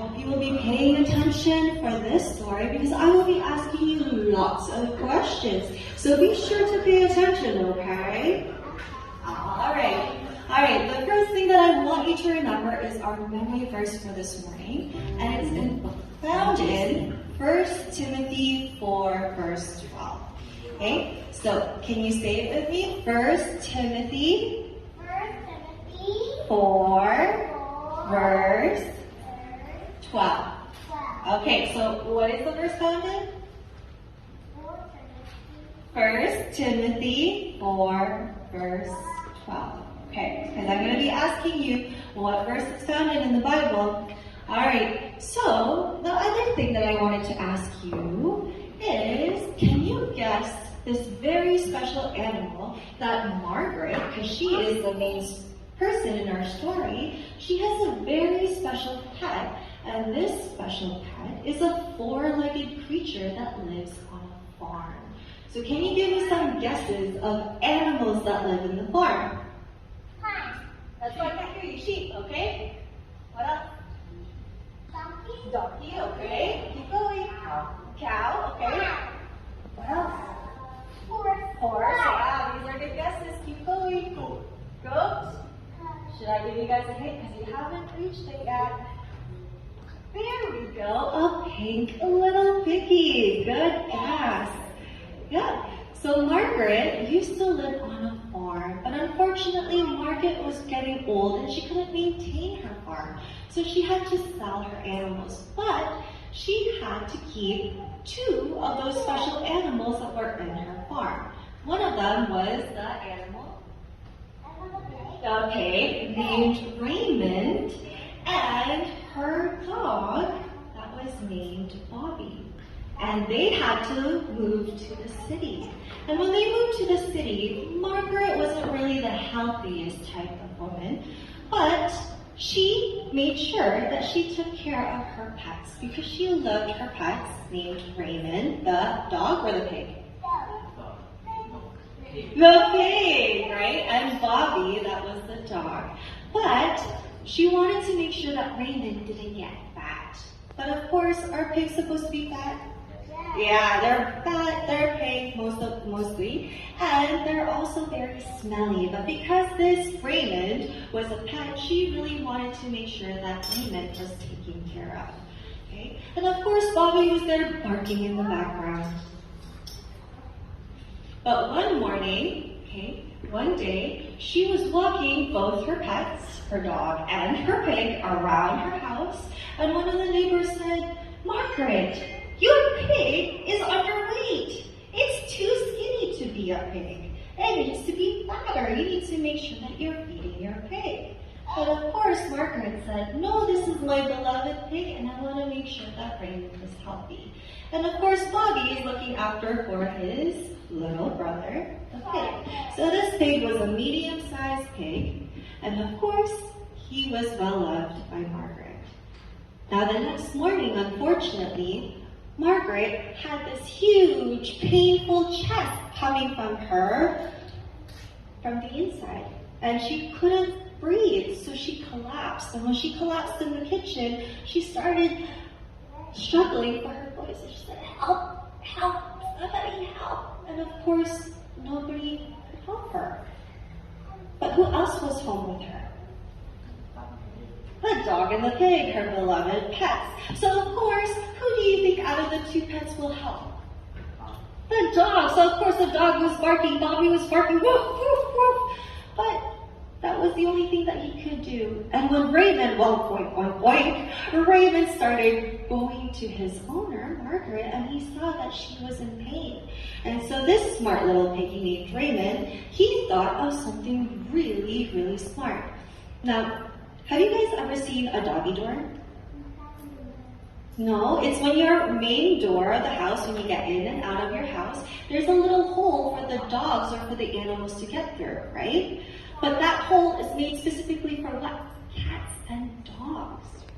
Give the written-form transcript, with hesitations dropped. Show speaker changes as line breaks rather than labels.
hope you will be paying attention for this story because I will be asking you lots of questions. So be sure to pay attention, okay? Alright, the first thing that I want you to remember is our memory verse for this morning. And it's found in 1 Timothy 4, verse 12. Okay, so can you say it with me? 1 Timothy 4, verse 12. Okay, so what is the verse found in? 1 Timothy 4, verse 12. Okay, because I'm going to be asking you what verse it's found in the Bible. Alright, so the other thing that I wanted to ask you is, can you guess this very special animal that Margaret, because she is the main person in our story, she has a very special pet, and this special pet is a four-legged creature that lives on a farm. So can you give me some guesses of animals that live in the farm? That's why I can't hear you. Sheep, okay? What else? Donkey, okay. Keep going. Cow, okay. What else? Horse, yeah. These are good guesses. Keep going. Goat. Should I give you guys a hint? Because you haven't reached it yet. There we go. A pink little piggy. Good guess. Yeah. So Margaret used to live on a farm, but unfortunately Margaret was getting old and she couldn't maintain her farm. So she had to sell her animals, but she had to keep two of those special animals that were in her farm. One of them was the animal, a pig named Raymond, and her dog that was named Bobby. And they had to move to the city. And when they moved to the city, Margaret wasn't really the healthiest type of woman, but she made sure that she took care of her pets because she loved her pets named Raymond, the dog or the pig? The pig, right? And Bobby, that was the dog. But she wanted to make sure that Raymond didn't get fat. But of course, are pigs supposed to be fat? Yeah, they're fat, they're pink mostly, and they're also very smelly. But because this Raymond was a pet, she really wanted to make sure that Raymond was taken care of. Okay? And of course, Bobby was there barking in the background. But one day, she was walking both her pets, her dog and her pig, around her house, and one of the neighbors said, "Margaret, your pig is underweight. It's too skinny to be a pig. It needs to be fatter. You need to make sure that you're feeding your pig." But of course, Margaret said, "No, this is my beloved pig, and I want to make sure that Raymond is healthy." And of course, Bobby is looking after for his little brother, the pig. So this pig was a medium-sized pig, and of course, he was well-loved by Margaret. Now the next morning, unfortunately, Margaret had this huge, painful chest coming from the inside. And she couldn't breathe, so she collapsed. And when she collapsed in the kitchen, she started struggling for her voice. And she said, "Help, help, somebody help." And of course, nobody could help her. But who else was home with her? The dog and the pig, her beloved pets. So of course, who do you think out of the two pets will help? The dog. So of course the dog was barking, Bobby was barking, woof, woof, woof. But that was the only thing that he could do. And when Raymond, Raymond started going to his owner, Margaret, and he saw that she was in pain. And so this smart little piggy named Raymond, he thought of something really, really smart. Now, have you guys ever seen a doggy door? No, it's when your main door of the house, when you get in and out of your house, there's a little hole for the dogs or for the animals to get through, right? But that hole is made specifically for what? Cats and dogs,